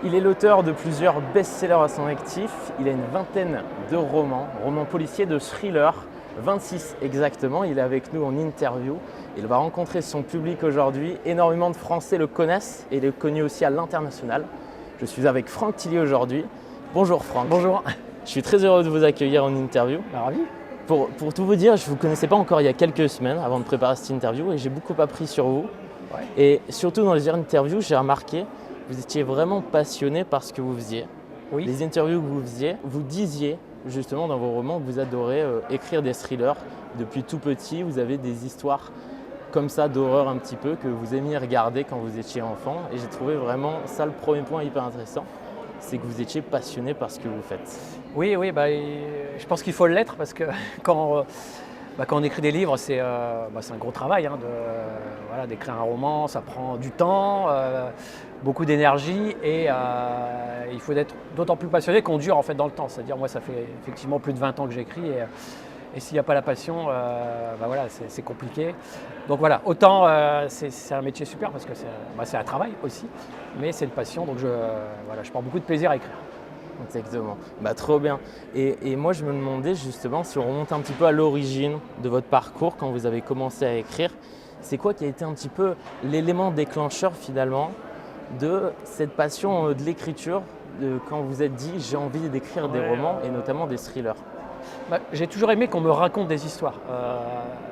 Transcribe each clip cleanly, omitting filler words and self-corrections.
Il est l'auteur de plusieurs best-sellers à son actif. Il a une vingtaine de romans policiers, de thrillers, 26 exactement. Il est avec nous en interview. Il va rencontrer son public aujourd'hui. Énormément de Français le connaissent et il est connu aussi à l'international. Je suis avec Franck Tillier aujourd'hui. Bonjour Franck. Bonjour. Je suis très heureux de vous accueillir en interview. Ravi. Pour tout vous dire, je ne vous connaissais pas encore il y a quelques semaines avant de préparer cette interview et j'ai beaucoup appris sur vous. Ouais. Et surtout dans les interviews, j'ai remarqué que vous étiez vraiment passionné par ce que vous faisiez. Oui. Les interviews que vous faisiez, vous disiez justement dans vos romans que vous adorez écrire des thrillers. Depuis tout petit, vous avez des histoires comme ça d'horreur un petit peu que vous aimiez regarder quand vous étiez enfant. Et j'ai trouvé vraiment ça le premier point hyper intéressant, c'est que vous étiez passionné par ce que vous faites. Oui, je pense qu'il faut l'être parce que quand on écrit des livres, c'est un gros travail d'écrire un roman, ça prend du temps, beaucoup d'énergie et il faut être d'autant plus passionné qu'on dure en fait dans le temps. C'est-à-dire moi ça fait effectivement plus de 20 ans que j'écris et s'il n'y a pas la passion, c'est compliqué. Donc voilà, autant c'est un métier super parce que c'est un travail aussi, mais c'est une passion donc je prends beaucoup de plaisir à écrire. Exactement, trop bien. Et moi je me demandais justement si on remonte un petit peu à l'origine de votre parcours quand vous avez commencé à écrire, c'est quoi qui a été un petit peu l'élément déclencheur finalement de cette passion de l'écriture, quand vous êtes dit j'ai envie d'écrire des romans et notamment des thrillers? J'ai toujours aimé qu'on me raconte des histoires,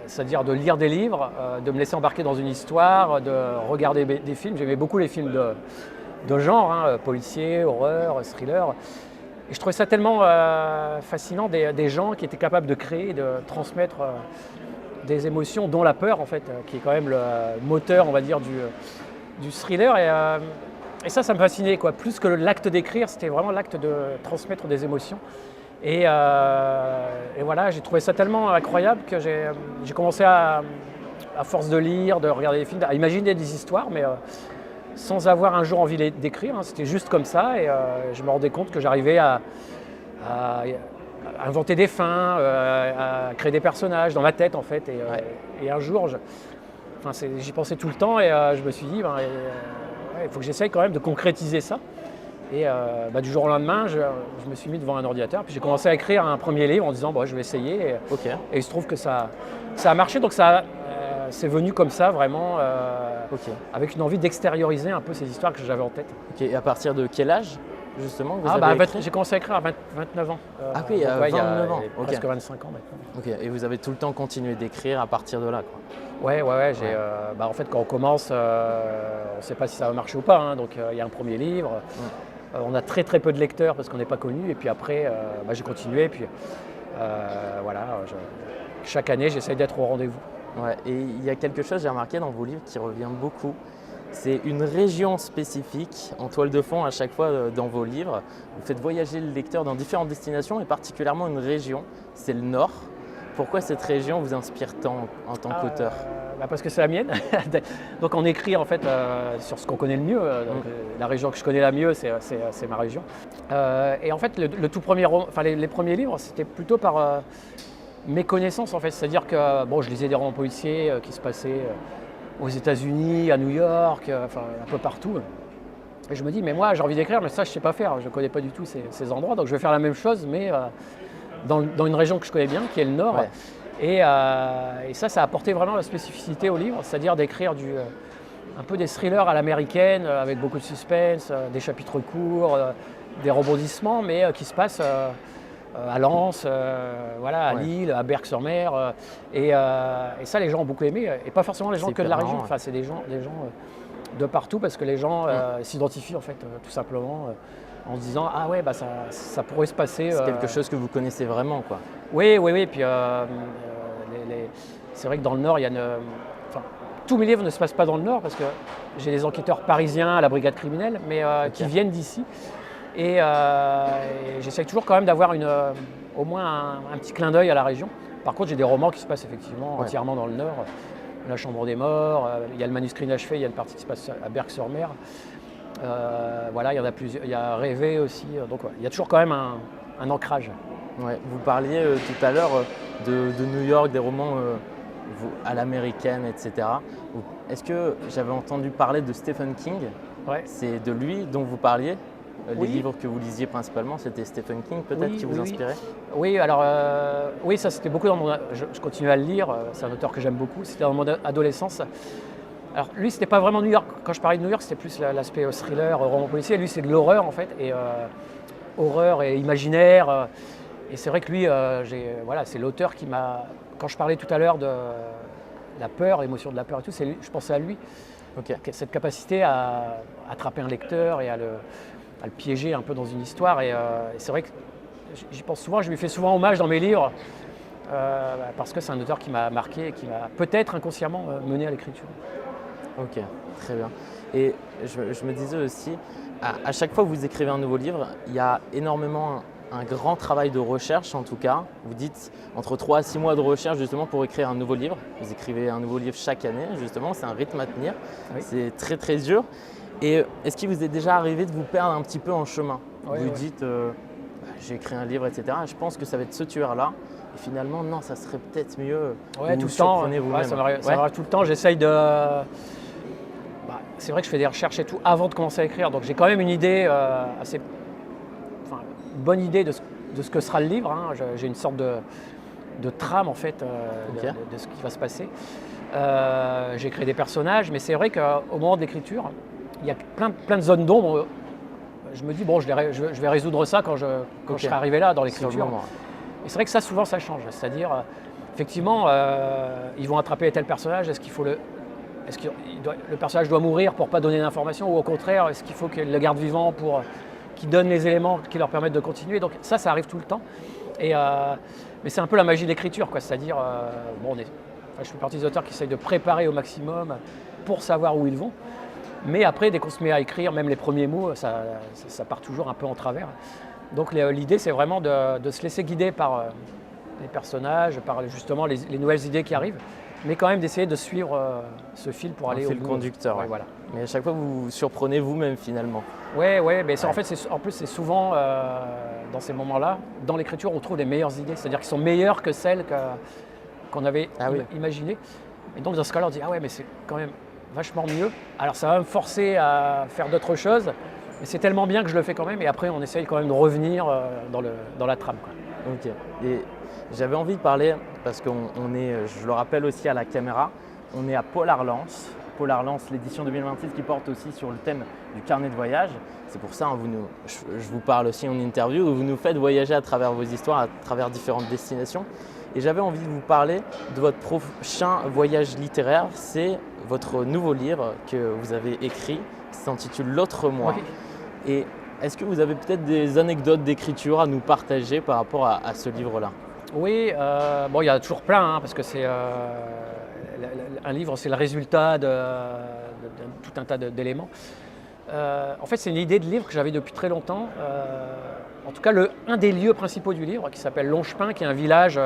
c'est-à-dire de lire des livres, de me laisser embarquer dans une histoire, de regarder des films. J'aimais beaucoup les films de genre, policiers, horreur, thriller. Et je trouvais ça tellement fascinant des gens qui étaient capables de créer, de transmettre des émotions, dont la peur en fait, qui est quand même le moteur, on va dire, du thriller. Et ça me fascinait, quoi. Plus que l'acte d'écrire, c'était vraiment l'acte de transmettre des émotions. Et voilà, j'ai trouvé ça tellement incroyable que j'ai commencé à force de lire, de regarder des films, à imaginer des histoires, mais sans avoir un jour envie d'écrire. C'était juste comme ça et je me rendais compte que j'arrivais à inventer des fins, à créer des personnages dans ma tête en fait. Et un jour, j'y pensais tout le temps et je me suis dit, il faut que j'essaye quand même de concrétiser ça. Et du jour au lendemain, je me suis mis devant un ordinateur, puis j'ai commencé à écrire un premier livre en disant je vais essayer. Et il se trouve que ça a marché, donc c'est venu comme ça vraiment, avec une envie d'extérioriser un peu ces histoires que j'avais en tête. Et à partir de quel âge justement vous avez écrit? J'ai commencé à écrire à 29 ans. Il y a 29 ans. Presque 25 ans maintenant. Et vous avez tout le temps continué d'écrire à partir de là, quoi. Ouais. En fait, quand on commence, on ne sait pas si ça va marcher ou pas. Donc il y a un premier livre. On a très peu de lecteurs parce qu'on n'est pas connu. Et puis après, j'ai continué. Puis chaque année, j'essaye d'être au rendez-vous. Et il y a quelque chose, j'ai remarqué dans vos livres, qui revient beaucoup. C'est une région spécifique en toile de fond à chaque fois dans vos livres. Vous faites voyager le lecteur dans différentes destinations et particulièrement une région, c'est le Nord. Pourquoi cette région vous inspire tant en tant qu'auteur? Parce que c'est la mienne. Donc on écrit en fait sur ce qu'on connaît le mieux. La région que je connais la mieux, c'est ma région. Et en fait, le tout premier, les premiers livres, c'était plutôt par mes connaissances en fait. C'est-à-dire que je lisais des romans policiers qui se passaient aux États-Unis, à New York, un peu partout. Et je me dis, mais moi j'ai envie d'écrire, mais ça je ne sais pas faire. Je ne connais pas du tout ces endroits. Donc je vais faire la même chose, mais dans une région que je connais bien, qui est le Nord. Ouais. Et ça a apporté vraiment la spécificité au livre, c'est-à-dire d'écrire un peu des thrillers à l'américaine, avec beaucoup de suspense, des chapitres courts, des rebondissements, mais qui se passent à Lens, à Lille, à Berck-sur-Mer. Et ça, les gens ont beaucoup aimé, et pas forcément les gens que de la région. Enfin, c'est des gens de partout, parce que les gens s'identifient en fait, tout simplement. En se disant ça pourrait se passer. C'est quelque chose que vous connaissez vraiment, quoi. Oui. Puis c'est vrai que dans le Nord, tous mes livres ne se passent pas dans le Nord parce que j'ai des enquêteurs parisiens à la brigade criminelle, mais qui viennent d'ici. Et j'essaye toujours quand même d'avoir au moins un petit clin d'œil à la région. Par contre, j'ai des romans qui se passent effectivement entièrement dans le Nord. La Chambre des morts, il y a le manuscrit inachevé, il y a une partie qui se passe à Berck-sur-Mer. Il y en a plusieurs. Il y a Rêver aussi. Donc il y a toujours quand même un ancrage. Vous parliez tout à l'heure de New York, des romans à l'américaine, etc. Est-ce que j'avais entendu parler de Stephen King? C'est de lui dont vous parliez? les Oui. livres que vous lisiez principalement, c'était Stephen King peut-être Oui, qui vous oui, oui. inspirait? Oui, alors oui, ça c'était beaucoup dans mon. Je continue à le lire, c'est un auteur que j'aime beaucoup, c'était dans mon adolescence. Alors lui, c'était pas vraiment New York. Quand je parlais de New York, c'était plus l'aspect thriller, roman policier. Lui, c'est de l'horreur en fait, et horreur et imaginaire. Et c'est vrai que lui, voilà, c'est l'auteur qui m'a. Quand je parlais tout à l'heure de la peur, l'émotion de la peur et tout, je pensais à lui. Ok. Cette capacité à attraper un lecteur et à le piéger un peu dans une histoire. Et c'est vrai que j'y pense souvent, je lui fais souvent hommage dans mes livres, parce que c'est un auteur qui m'a marqué et qui m'a peut-être inconsciemment mené à l'écriture. Ok, très bien. Et je me disais aussi, à chaque fois que vous écrivez un nouveau livre, il y a énormément un grand travail de recherche en tout cas. Vous dites entre 3 à 6 mois de recherche justement pour écrire un nouveau livre. Vous écrivez un nouveau livre chaque année justement, c'est un rythme à tenir. Oui. C'est très très dur. Et est-ce qu'il vous est déjà arrivé de vous perdre un petit peu en chemin? Oui, Vous oui. dites j'ai écrit un livre, etc. Je pense que ça va être ce tueur-là. Et finalement, non, ça serait peut-être mieux. Ouais, Vous tout vous le temps. surprenez vous-même. Ça m'arrive Ouais. tout le temps. J'essaye de. C'est vrai que je fais des recherches et tout avant de commencer à écrire, donc j'ai quand même une idée assez. Enfin, une bonne idée de ce que sera le livre. Hein. J'ai une sorte de trame en fait Ok. de ce qui va se passer. J'ai créé des personnages, mais c'est vrai qu'au moment de l'écriture, il y a plein de zones d'ombre. Je me dis, bon, je vais résoudre ça quand je Ok. serai arrivé là dans Sur le l'écriture. moment. Et c'est vrai que ça, souvent, ça change. C'est-à-dire, effectivement, ils vont attraper tel personnage. Est-ce que le personnage doit mourir pour ne pas donner d'informations, ou au contraire, est-ce qu'il faut qu'il le garde vivant pour qu'il donne les éléments qui leur permettent de continuer? Donc ça arrive tout le temps. Mais c'est un peu la magie de l'écriture, quoi. C'est-à-dire, je fais partie des auteurs qui essayent de préparer au maximum pour savoir où ils vont. Mais après, dès qu'on se met à écrire, même les premiers mots, ça part toujours un peu en travers. Donc l'idée, c'est vraiment de se laisser guider par les personnages, par justement les nouvelles idées qui arrivent, mais quand même d'essayer de suivre ce fil pour aller au fil bout. conducteur. Ouais, Ouais. voilà. Mais à chaque fois, vous vous surprenez vous-même finalement. Ouais, mais Ouais. en fait, en plus, c'est souvent dans ces moments-là, dans l'écriture, on trouve les meilleures idées, c'est-à-dire qu'ils sont meilleures que celles qu'on avait Ah oui. imaginées. Et donc, dans ce cas-là, on dit, ah ouais, mais c'est quand même vachement mieux. Alors, ça va me forcer à faire d'autres choses, mais c'est tellement bien que je le fais quand même. Et après, on essaye quand même de revenir dans la trame, quoi. Ok. Et j'avais envie de parler, parce qu'on est, je le rappelle aussi à la caméra, on est à Polar Lance. Polar Lance, l'édition 2026 qui porte aussi sur le thème du carnet de voyage. C'est pour ça, hein, je vous parle aussi en interview, où vous nous faites voyager à travers vos histoires, à travers différentes destinations. Et j'avais envie de vous parler de votre prochain voyage littéraire. C'est votre nouveau livre que vous avez écrit, qui s'intitule L'autre moi. Oui. Et est-ce que vous avez peut-être des anecdotes d'écriture à nous partager par rapport à ce livre-là? Oui, il y a toujours plein, hein, parce que c'est un livre, c'est le résultat de tout un tas d'éléments. En fait, c'est une idée de livre que j'avais depuis très longtemps. En tout cas, un des lieux principaux du livre, qui s'appelle Longepin, qui est un village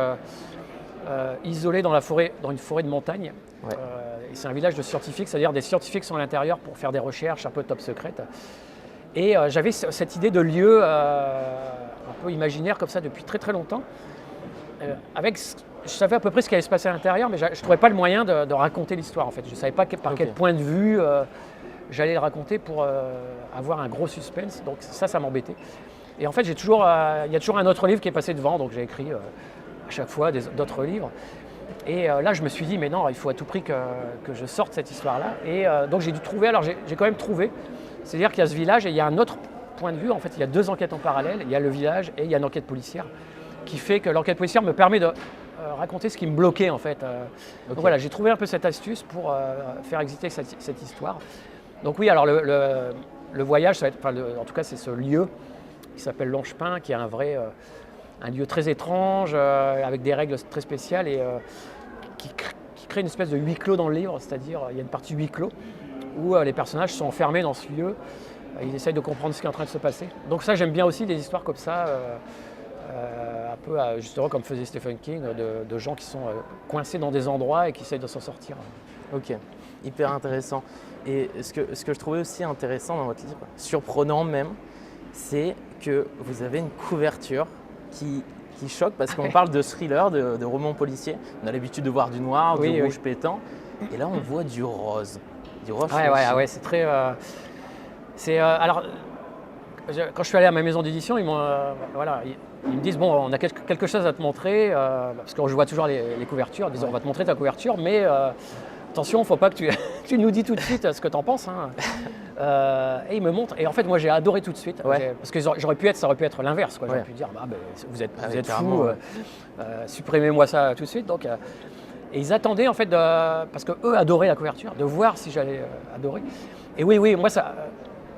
isolé dans une forêt de montagne. Ouais. Et c'est un village de scientifiques, c'est-à-dire des scientifiques sont à l'intérieur pour faire des recherches un peu top secrètes. Et j'avais cette idée de lieu un peu imaginaire comme ça depuis très très longtemps. Je savais à peu près ce qui allait se passer à l'intérieur, mais je ne trouvais pas le moyen de raconter l'histoire en fait. Je ne savais pas par quel point de vue j'allais le raconter pour avoir un gros suspense. Donc ça m'embêtait. Et en fait, il y a toujours un autre livre qui est passé devant, donc j'ai écrit à chaque fois d'autres livres. Et là, je me suis dit, mais non, il faut à tout prix que je sorte cette histoire-là. Et donc j'ai dû trouver, alors j'ai quand même trouvé, c'est-à-dire qu'il y a ce village et il y a un autre point de vue. En fait, il y a 2 enquêtes en parallèle, il y a le village et il y a une enquête policière, qui fait que l'enquête policière me permet de raconter ce qui me bloquait en fait. Donc voilà, j'ai trouvé un peu cette astuce pour faire exister cette histoire. Donc oui, alors le voyage, ça va être, en tout cas c'est ce lieu qui s'appelle Longepin, qui est un lieu très étrange, avec des règles très spéciales et qui crée une espèce de huis clos dans le livre, c'est-à-dire il y a une partie huis clos où les personnages sont enfermés dans ce lieu, ils essayent de comprendre ce qui est en train de se passer. Donc ça, j'aime bien aussi des histoires comme ça, un peu justement comme faisait Stephen King, de gens qui sont coincés dans des endroits et qui essayent de s'en sortir. Ok, hyper intéressant. Et ce que je trouvais aussi intéressant dans votre livre, surprenant même, c'est que vous avez une couverture qui choque parce qu'on parle de thriller, de roman policier. On a l'habitude de voir du noir, Oui, du oui. rouge pétant. Et là, on voit du rose. Du rose Ouais, flashy. c'est très. Alors, quand je suis allé à ma maison d'édition, ils me disent bon, on a quelque chose à te montrer, parce que je vois toujours les couvertures, ils disent on va te montrer ta couverture, mais attention, il ne faut pas que tu nous dis tout de suite ce que tu en penses. Hein. Et ils me montrent, et en fait moi j'ai adoré tout de suite, parce que ça aurait pu être l'inverse, quoi. J'aurais pu dire vous êtes fous, supprimez-moi ça tout de suite. Donc, et ils attendaient en fait, parce qu'eux adoraient la couverture, de voir si j'allais adorer. Et oui, moi ça,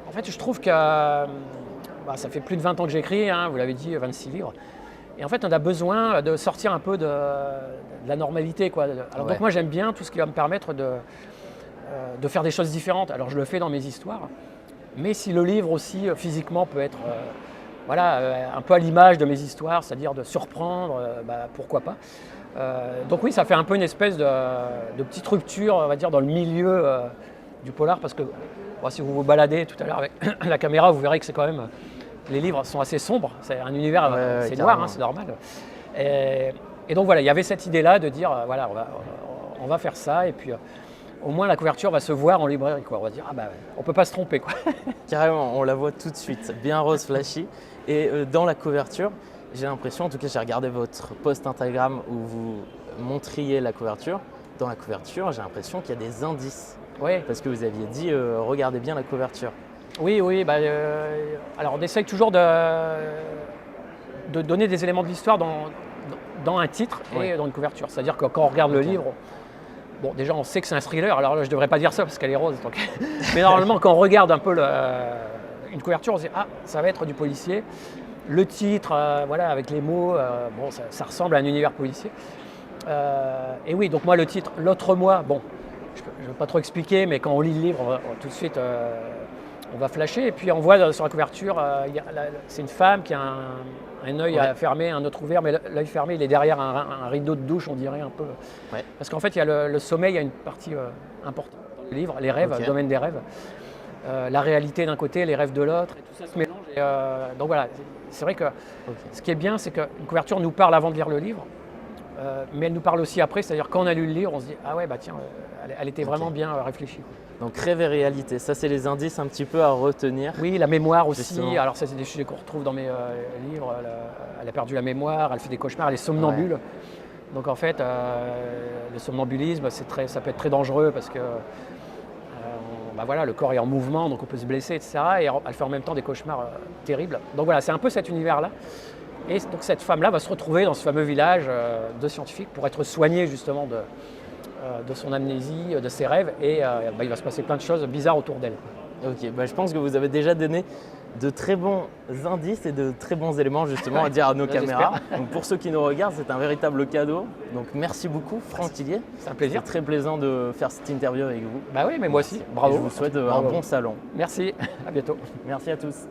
en fait je trouve que ça fait plus de 20 ans que j'écris, hein, vous l'avez dit, 26 livres. Et en fait, on a besoin de sortir un peu de la normalité, quoi. Alors donc moi j'aime bien tout ce qui va me permettre de faire des choses différentes. Alors je le fais dans mes histoires, mais si le livre aussi physiquement peut être un peu à l'image de mes histoires, c'est-à-dire de surprendre, pourquoi pas. Donc oui, ça fait un peu une espèce de petite rupture, on va dire, dans le milieu du polar, parce que si vous vous baladez tout à l'heure avec la caméra, vous verrez que c'est quand même, les livres sont assez sombres, c'est un univers, c'est noir, hein, c'est normal. Et donc voilà, il y avait cette idée-là de dire, on va faire ça, et puis au moins la couverture va se voir en librairie, quoi. On va dire, on ne peut pas se tromper, quoi. Carrément, on la voit tout de suite, bien rose flashy. Et dans la couverture, j'ai l'impression, en tout cas j'ai regardé votre post Instagram où vous montriez la couverture. Dans la couverture, j'ai l'impression qu'il y a des indices. Oui. Parce que vous aviez dit, regardez bien la couverture. Oui, alors on essaye toujours de donner des éléments de l'histoire dans un titre et dans une couverture. C'est-à-dire que quand on regarde le livre, bon, déjà on sait que c'est un thriller, alors là je ne devrais pas dire ça parce qu'elle est rose. Donc... Mais normalement quand on regarde un peu une couverture, on se dit ça va être du policier. Le titre, avec les mots, ça ressemble à un univers policier. Et oui, donc moi le titre, L'autre moi, je ne vais pas trop expliquer, mais quand on lit le livre, tout de suite on va flasher. Et puis on voit sur la couverture, c'est une femme qui a un œil fermé, un autre ouvert, mais l'œil fermé, il est derrière un rideau de douche, on dirait un peu. Ouais. Parce qu'en fait, il y a le sommeil, il y a une partie importante dans le livre, les rêves, le domaine des rêves. La réalité d'un côté, les rêves de l'autre, et tout ça se mélange. Et, donc voilà, c'est vrai que ce qui est bien, c'est qu'une couverture nous parle avant de lire le livre, mais elle nous parle aussi après, c'est-à-dire quand on a lu le livre, on se dit tiens, elle était vraiment bien réfléchie. Donc rêve et réalité, ça c'est les indices un petit peu à retenir. Oui, la mémoire aussi, justement. Alors ça c'est des sujets qu'on retrouve dans mes livres, elle a perdu la mémoire, elle fait des cauchemars, elle est somnambule. Donc en fait, le somnambulisme, ça peut être très dangereux parce que le corps est en mouvement, donc on peut se blesser, etc. Et elle fait en même temps des cauchemars terribles. Donc voilà, c'est un peu cet univers-là. Et donc cette femme-là va se retrouver dans ce fameux village de scientifiques pour être soignée justement de son amnésie, de ses rêves. Et il va se passer plein de choses bizarres autour d'elle. Ok, je pense que vous avez déjà donné de très bons indices et de très bons éléments justement à dire à nos caméras. Donc pour ceux qui nous regardent, c'est un véritable cadeau. Donc merci beaucoup Franck Tillier. C'est un plaisir. C'est très plaisant de faire cette interview avec vous. Oui, mais moi aussi. Bravo. Et je vous souhaite un bon salon. Merci, à bientôt. Merci à tous.